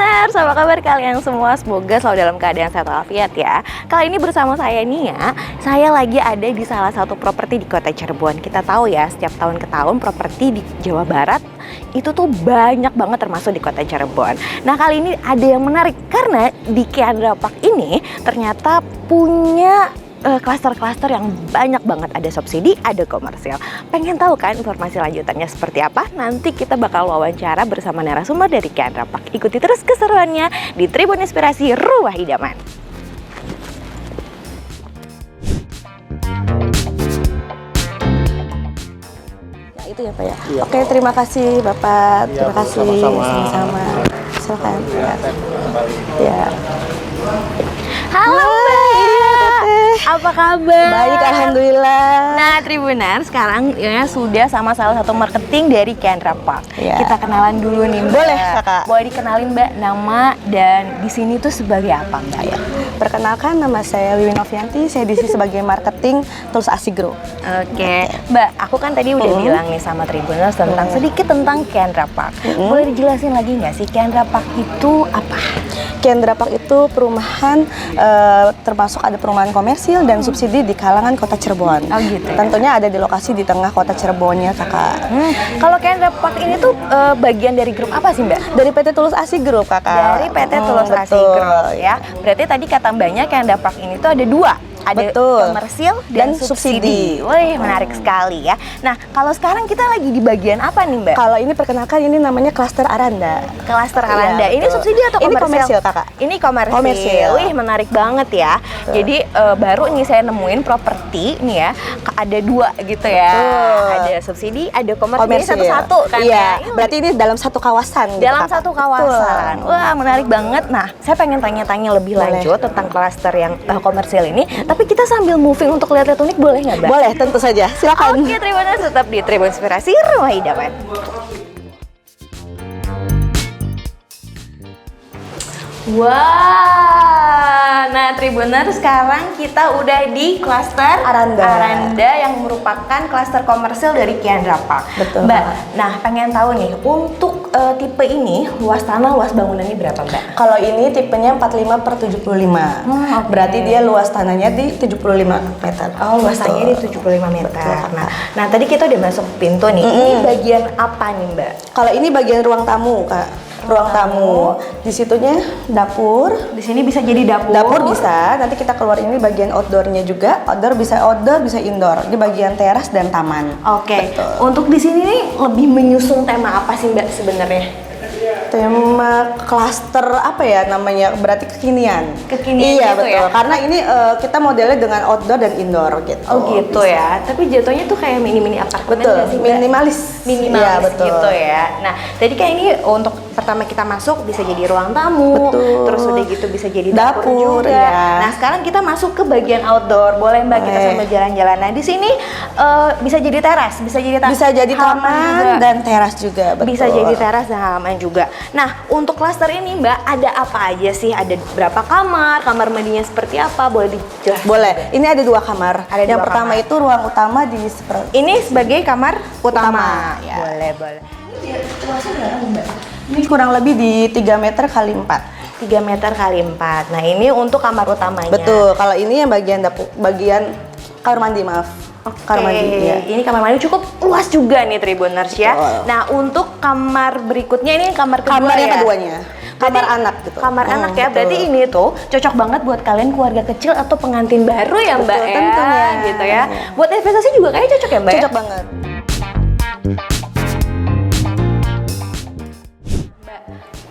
Tribuners, apa kabar kalian semua? Semoga selalu dalam keadaan sehat walafiat ya. Kali ini bersama saya Nia, saya lagi ada di salah satu properti di Kota Cirebon. Kita tahu ya, setiap tahun ke tahun properti di Jawa Barat itu tuh banyak banget termasuk di Kota Cirebon. Nah kali ini ada yang menarik karena di Kiandra Park ini ternyata punya klaster-klaster yang banyak banget, ada subsidi, ada komersial. Pengen tahu kan informasi lanjutannya seperti apa? Nanti kita bakal wawancara bersama narasumber dari Kiandra Park. Ikuti terus keseruannya di Tribun Inspirasi Ruah Idaman. Ya itu ya Pak ya. Iya. Oke, terima kasih Bapak. Iya, terima kasih. Sama-sama. Silakan. Ya. Halo Mbak. Apa kabar? Baik, alhamdulillah. Nah, Tribunan, sekarang ya sudah sama salah satu marketing dari Kiandra Park. Ya. Kita kenalan dulu nih, Mbak. Boleh, Kakak. Boleh dikenalin, Mbak, nama dan di sini tuh sebagai apa, Mbak ya? Perkenalkan, nama saya Wiwin Novianti, saya di sini sebagai marketing Tools Asigro. Oke. Mbak, aku kan tadi udah bilang nih sama Tribuners tentang sedikit tentang Kiandra Park. Boleh dijelasin lagi nggak sih Kiandra Park itu apa? Kiandra Park itu perumahan, termasuk ada perumahan komersil dan subsidi di kalangan Kota Cirebon. Oh gitu ya? Tentunya ada di lokasi di tengah Kota Cirebonnya, Kakak. Kalau Kiandra Park ini tuh bagian dari grup apa sih, Mbak? Dari PT Tools Asigro, Kakak. Dari PT Tulus Asi betul. Group ya. Berarti tadi kata Mbaknya Kiandra Park ini tuh ada dua. Ada Betul. komersil dan Dan subsidi. subsidi. Wih, menarik sekali ya. Nah, kalau sekarang kita lagi di bagian apa nih, Mbak? Kalau ini perkenalkan, ini namanya klaster Aranda. Klaster Aranda. Iya, Ini betul. subsidi atau Ini komersil? komersil, Kakak. Ini komersil. Komersil. Wih, menarik banget ya. Jadi baru nih saya nemuin properti nih ya. Ada dua gitu ya. Betul. Ada subsidi, ada komersil. Ini Komersil. satu-satu kan Iya, ya. Ini berarti ini dalam satu kawasan. gitu, dalam Kakak. satu kawasan. Betul. Wah, menarik banget. Nah, saya pengen tanya-tanya lebih Boleh. lanjut tentang klaster yang komersil ini. Tapi kita sambil moving untuk lihat-lihat unik, boleh nggak, Mbak? Boleh, tentu saja. Silakan. Oke, terima kasih. Tetap di Tribun Inspirasi Ruah Idaman. Wah, nah Tribuner, sekarang kita udah di klaster Aranda. yang merupakan klaster komersil dari Kiandra Park. Betul. Mbak. Nah, pengen tahu nih untuk tipe ini luas tanah, luas bangunannya berapa, Mbak? Kalau ini tipenya 45/75. Oke. Berarti dia luas tanahnya di 75 meter. Oh, luas tanahnya di 75 meter. Betul. Nah, tadi kita udah masuk pintu nih. Ini bagian apa nih, Mbak? Kalau ini bagian ruang tamu, Kak. Ruang tamu. Di situnya dapur. Di sini bisa jadi dapur. Dapur bisa. Nanti kita keluar ini bagian outdoornya juga. Outdoor, bisa indoor. Di bagian teras dan taman. Oke. Betul. Untuk di sini nih lebih menyusung tema apa sih, Mbak, sebenarnya? Tema klaster apa ya namanya? Berarti kekinian. Kekinian iya, gitu betul. ya? Karena ini kita modelnya dengan outdoor dan indoor gitu. Oh gitu Bisa. ya. Tapi jatuhnya tuh kayak mini-mini apartemen Betul. nggak sih, Mbak? Minimalis. Minimalis Iya, betul. gitu ya. Nah, jadi kayak ini untuk pertama kita masuk bisa jadi ruang tamu, Betul. terus udah gitu bisa jadi dapur, Dapur, juga. ya. Nah, sekarang kita masuk ke bagian outdoor. Boleh Mbak kita Boleh. sambil jalan-jalan. Nah, di sini bisa jadi teras, bisa jadi Bisa jadi halaman taman juga. dan teras juga. Betul. Bisa jadi teras dan halaman juga. Nah, untuk klaster ini Mbak, ada apa aja sih? Ada berapa kamar? Kamar mandinya seperti apa? Boleh dijelaskan? Boleh. Ini ada dua kamar. Ada Yang dua pertama kamar. itu ruang utama di Ini sebagai kamar utama. ya. Boleh. Luasnya berapa, Mbak? Ini kurang lebih di 3 meter kali 4. 3 meter kali 4. Nah, ini untuk kamar utamanya. Betul. Kalau ini yang bagian kamar mandi, maaf. Kamar mandi. Ya. Ini kamar mandi cukup luas juga nih Tribuners ya. Betul. Nah, untuk kamar berikutnya ini kamar kedua Kamar yang ya? keduanya. Kamar Berarti anak gitu. Kamar anak ya. betul. Berarti ini tuh cocok banget buat kalian keluarga kecil atau pengantin baru ya, Mbak Betul, ya. tentunya. Gitu ya. Iya. Buat investasi juga kayaknya cocok ya, Mbak. Cocok banget.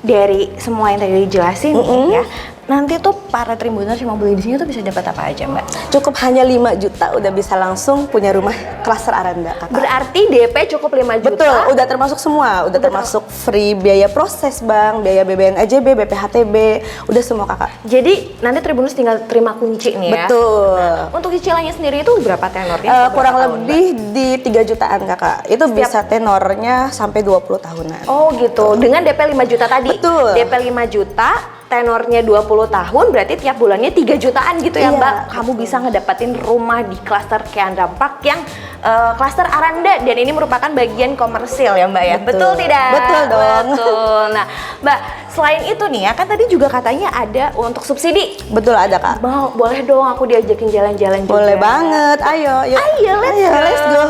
Dari semua yang tadi dijelasin nih ya, nanti tuh para Tribuners yang mau beli di sini tuh bisa dapat apa aja, Mbak? Cukup hanya 5 juta udah bisa langsung punya rumah klaster Aranda, Kakak. Berarti DP cukup 5 juta. Betul, udah termasuk semua, udah termasuk free biaya proses bank, biaya BBN AJB, BPHTB, udah semua Kakak. Jadi nanti Tribuners tinggal terima kunci nih ya. Betul. Untuk cicilannya sendiri itu berapa tenornya? Kurang Berapa tahun, lebih di 3 jutaan Kakak. Itu Setiap- bisa tenornya sampai 20 tahunan. Mbak? Oh gitu. Dengan DP 5 juta tadi. Betul. DP 5 juta tenornya 20 tahun, berarti tiap bulannya 3 jutaan gitu ya Iya, Mbak. Kamu bisa ngedapetin rumah di klaster Kiandra Park yang klaster Aranda, dan ini merupakan bagian komersil ya Mbak ya. Betul tidak? Betul dong. Betul. Nah Mbak, selain itu nih ya, kan tadi juga katanya ada untuk subsidi. Betul, ada Kak. Boleh dong aku diajakin jalan-jalan juga. Boleh banget, ayo, yuk. Ayo, let's go.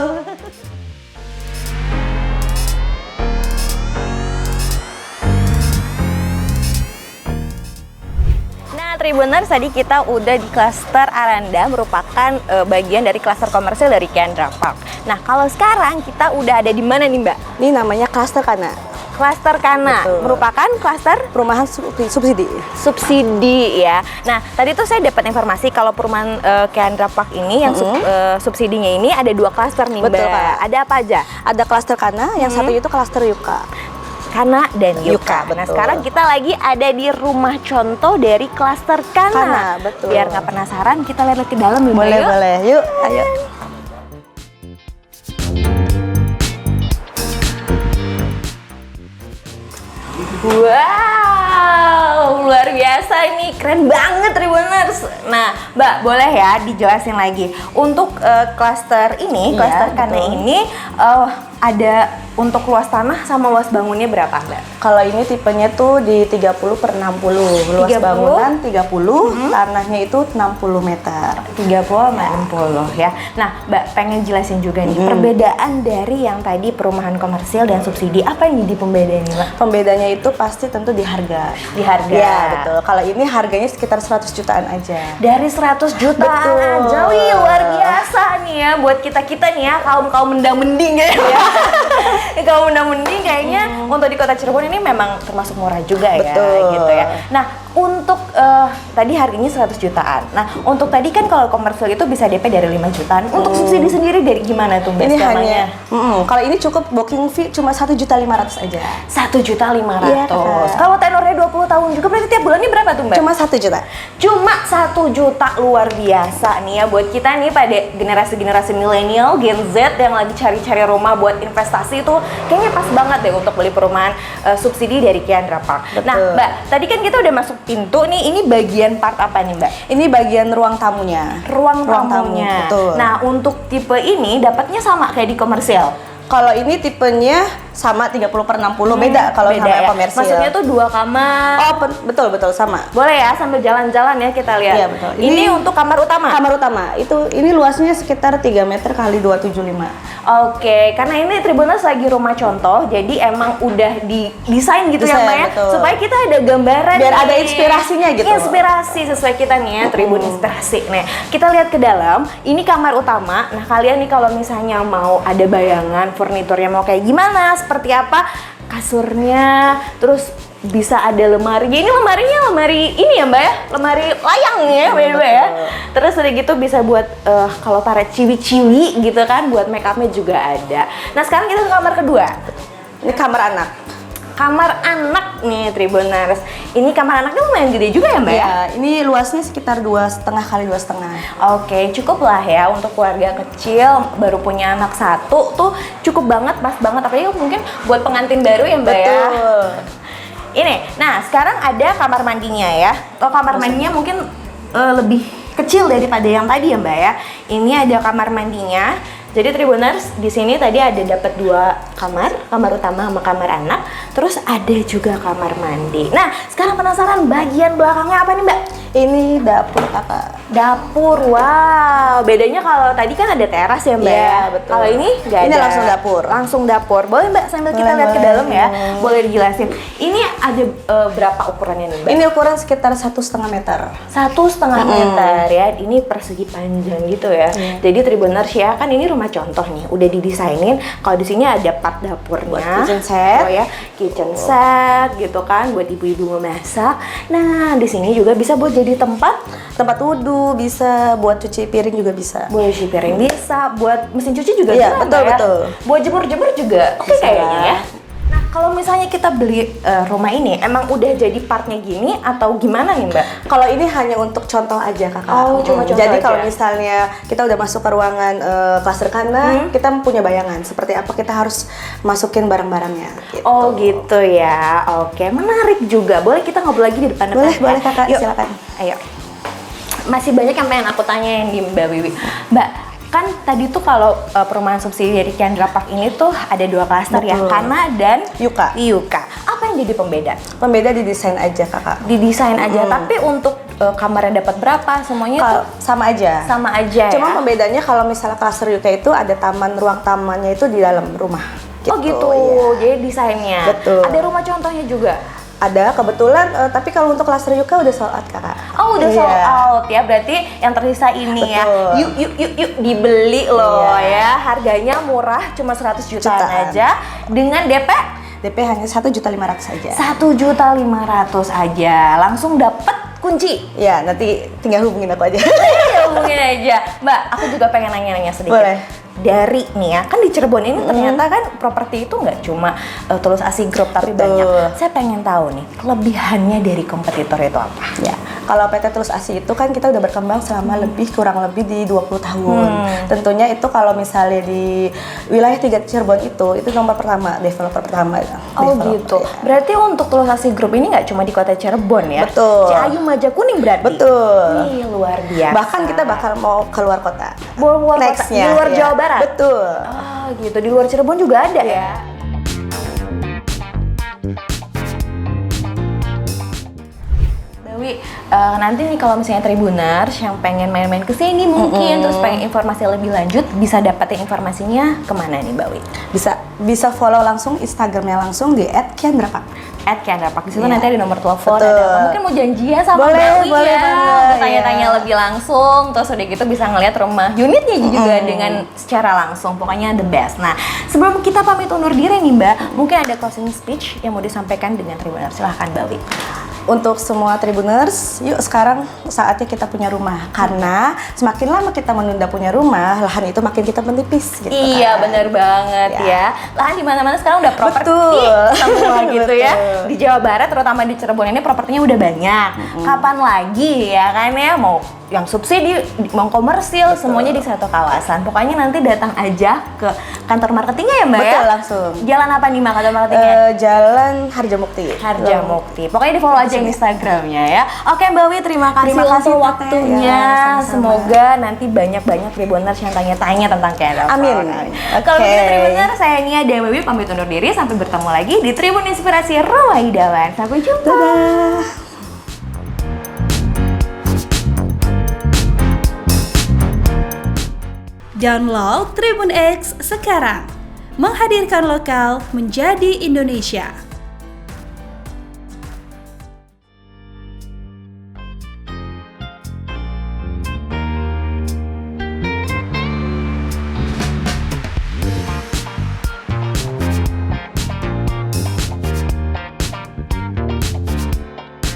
Nah, Tribuners, tadi kita udah di klaster Aranda, merupakan bagian dari klaster komersil dari Kiandra Park. Nah, kalau sekarang kita udah ada di mana nih Mbak? Ini namanya klaster Kana, Klaster Kana, Betul. merupakan klaster perumahan subsidi. subsidi ya. Nah, tadi tuh saya dapat informasi kalau perumahan Kiandra Park ini yang subsidinya ini ada 2 klaster nih Betul, Mbak. Kak. Ada apa aja? Ada klaster Kana, yang satunya itu klaster Yuka. Kana dan Yuka. Yuka, Nah, betul. sekarang kita lagi ada di rumah contoh dari klaster Kana. Kana, betul. Biar nggak penasaran, kita lihat ke dalam ya Mbak. Boleh, Yuk. boleh. Yuk, ayo. Wow, luar biasa ini, keren banget Tribuners. Nah, Mbak, boleh ya dijelasin lagi untuk klaster ini, Iya, klaster Kana betul. ini ada untuk luas tanah sama luas bangunnya berapa Mbak? Kalau ini tipenya tuh di 30 per 60. Luas 30? bangunan 30, tanahnya itu 60 meter. 30 sama 60 ya. Nah, Mbak pengen jelasin juga nih perbedaan dari yang tadi perumahan komersil dan subsidi. Apa yang jadi pembedaan nih, Mbak? Pembedanya itu pasti tentu di harga. Di harga. Ya, betul. Kalau ini harganya sekitar 100 jutaan aja. Dari 100 jutaan Betul. aja, wih, luar biasa nih ya buat kita-kita nih ya, kaum-kaum mendang-mending ya. Kaum mendang-mending kayaknya untuk di Kota Cirebon ini memang termasuk murah juga ya. Betul. Gitu ya. Nah, untuk tadi harganya 100 jutaan. Nah, untuk tadi kan kalau komersil itu bisa DP dari 5 jutaan. Untuk subsidi sendiri dari gimana tuh Mbak Ini skemanya? hanya, kalau ini cukup booking fee cuma 1.500.000 aja. 1.500.000. Iya, Kak. Kalau tenornya 20 tahun juga berarti tiap bulannya berapa tuh Mbak? Cuma 1 juta. Cuma 1 juta, luar biasa nih ya buat kita nih pada generasi-generasi milenial, Gen Z yang lagi cari-cari rumah buat investasi itu kayaknya pas banget deh untuk beli perumahan subsidi dari Kiandra Park. Betul. Nah Mbak, tadi kan kita udah masuk pintu nih, ini bagian part apa nih Mbak? Ini bagian ruang tamunya. Ruang tamu, tamunya. betul. Nah untuk tipe ini dapatnya sama kayak di komersial? Kalau ini tipenya sama 30 per 60, beda kalau Beda sama ya? komersial. Maksudnya tuh 2 kamar. Oh, betul sama. Boleh ya sambil jalan-jalan ya kita lihat. Iya, betul. Ini untuk kamar utama. Kamar utama ini luasnya sekitar 3 meter kali 275. Oke, karena ini Tribuners lagi rumah contoh, jadi emang udah didesain gitu ya Desain, Mbak ya, betul. supaya kita ada gambaran Biar nih. ada inspirasinya gitu. Inspirasi sesuai kita nih ya, Tribun Inspirasi. Nih, kita lihat ke dalam, ini kamar utama. Nah, kalian nih kalau misalnya mau ada bayangan furniturnya mau kayak gimana, seperti apa, kasurnya, terus bisa ada lemari. Ini lemarinya lemari ini ya Mbak ya, lemari layang ya Mbak ya. Terus udah gitu bisa buat kalau para ciwi-ciwi gitu kan, buat make upnya juga ada. Nah sekarang kita ke kamar kedua. Ini kamar anak. Kamar anak nih Tribuners. Ini kamar anaknya lumayan gede juga ya Mbak ya? Ya, ini luasnya sekitar 2,5 kali 2,5. Oke, cukup lah ya untuk keluarga kecil baru punya anak 1 tuh cukup banget, pas banget. Apalagi mungkin buat pengantin baru ya Mbak ya. Betul. Ini, nah sekarang ada kamar mandinya ya. Kalau kamar mandinya mungkin lebih kecil daripada yang tadi ya Mbak ya. Ini ada kamar mandinya. Jadi Tribuners di sini tadi ada dapat 2 kamar utama sama kamar anak. Terus ada juga kamar mandi. Nah sekarang penasaran bagian belakangnya apa nih Mbak? Ini dapur kakak. Dapur, wow. Bedanya kalau tadi kan ada teras ya Mbak Iya, ya? betul. Kalau ini nggak ada. Ini langsung dapur. Langsung dapur. Boleh Mbak sambil kita Boleh, lihat ke boleh. dalam ya? Boleh dijelasin. Ini ada berapa ukurannya nih Mbak? Ini ukuran sekitar 1,5 meter. 1,5 meter ya. Ini persegi panjang gitu ya. Jadi Tribuners ya, kan ini rumah contoh nih. Udah didesainin. Kalau di sini ada part dapurnya. Buat kitchen set. Oh ya, kitchen set gitu kan, buat ibu-ibu memasak. Nah, di sini juga bisa buat jadi tempat wudhu, bisa buat cuci piring juga bisa. buat cuci piring bisa, buat mesin cuci juga Iya, bisa, betul, Mbak ya? betul. Buat jemur-jemur juga oke Bisa kayaknya lah. ya. Nah, Kalau misalnya kita beli rumah ini, emang udah jadi partnya gini atau gimana nih Mbak? Kalau ini hanya untuk contoh aja kakak. Oh, cuma contoh Jadi aja. kalau misalnya kita udah masuk ke ruangan klaster kanan, kita punya bayangan seperti apa kita harus masukin barang-barangnya. Gitu. Oh gitu ya, oke, menarik juga. Boleh kita ngobrol lagi di depan-depan? Boleh ya? kakak, Yuk. silakan. Ayo. Masih banyak yang pengen aku tanyain di Mbak Wiwi. Mbak, kan tadi tuh kalau perumahan subsidi dari Chandra Park ini tuh ada 2 klaster ya, Betul. Kana dan Yuka. Yuka. Apa yang jadi pembeda? Pembeda di desain aja kakak. Di desain aja, tapi untuk kamarnya dapat berapa? Semuanya tuh Sama aja. sama aja Cuma ya? pembedanya kalau misalnya klaster Yuka itu ada taman, ruang tamannya itu di dalam rumah. Oh gitu, iya. jadi desainnya. Betul. Ada rumah contohnya juga? Ada kebetulan, tapi kalau untuk klaster Yuka udah sold out kakak. Oh udah Iya. sold out ya, berarti yang tersisa ini ya. Betul. Yuk dibeli loh Iya. ya. Harganya murah, cuma 100 jutaan Jutaan. aja. Dengan DP hanya 1.500.000 saja. 1.500.000 aja, langsung dapet kunci. Ya, nanti tinggal hubungin aku aja. Ya hubungin aja. Mbak, aku juga pengen nanya-nanya sedikit. Boleh. Dari nih ya, kan di Cirebon ini ternyata kan properti itu nggak cuma Tulus Asih Group tapi Betul. banyak. Saya pengen tahu nih, kelebihannya dari kompetitor itu apa? Ya, kalau PT Tulus Asih itu kan kita udah berkembang selama kurang lebih di 20 tahun. Tentunya itu kalau misalnya di wilayah 3 Cirebon itu nomor pertama, developer pertama. Oh Developer, gitu. ya. Berarti untuk Tulus Asih Group ini nggak cuma di kota Cirebon ya? Betul. Ciayu, Majakuning berarti? Betul. Wih, luar biasa. Bahkan kita bakal mau keluar kota. Luar kota, Nextnya, di luar ya. Jawa Barat? Betul. Ah gitu, di luar Cirebon juga ada ya? Dewi, nanti nih kalau misalnya Tribuners yang pengen main-main ke sini mungkin terus pengen informasi lebih lanjut, bisa dapetin informasinya kemana nih Mbak Wi? Bisa follow langsung Instagramnya langsung di @kiandrapak. @kiandrapak. Di situ Iya. nanti ada nomor telepon, Betul. ada apa. Mungkin mau janjian sama Boleh, Mbak Wi boleh ya. banget, Mau tanya-tanya iya. lebih langsung, terus udah gitu bisa ngeliat rumah unitnya juga dengan secara langsung. Pokoknya the best. Nah, sebelum kita pamit undur diri nih Mbak, mungkin ada closing speech yang mau disampaikan dengan Tribuners. Silahkan Mbak Wi. Untuk semua Tribuners, yuk sekarang saatnya kita punya rumah. Karena semakin lama kita menunda punya rumah, lahan itu makin kita menipis gitu Iya kan. benar banget ya. Lahan di mana-mana sekarang udah properti Betul. semua gitu ya. Betul. Di Jawa Barat terutama di Cirebon ini propertinya udah banyak. Kapan lagi ya kan ya, mau yang subsidi, mau komersil, semuanya di satu kawasan. Pokoknya nanti datang aja ke kantor marketingnya ya Mbak ya. Betul, langsung. Jalan apa nih Mbak kantor marketingnya? Jalan Harjamukti. Harjamukti. Pokoknya di follow aja Instagramnya ya. Oke Mbak Wi, terima kasih, Terima kasih, untuk Tete. waktunya. Ya, sama-sama. Semoga nanti banyak-banyak Tribuners yang tanya-tanya tentang Chandra Park. Amin. Kalau Oke. begitu Tribuners, saya Nia dan Mbak Wi pamit undur diri. Sampai bertemu lagi di Tribun Inspirasi Rumah Idaman. Sampai jumpa. Dadah. Download Tribun X sekarang, menghadirkan lokal menjadi Indonesia.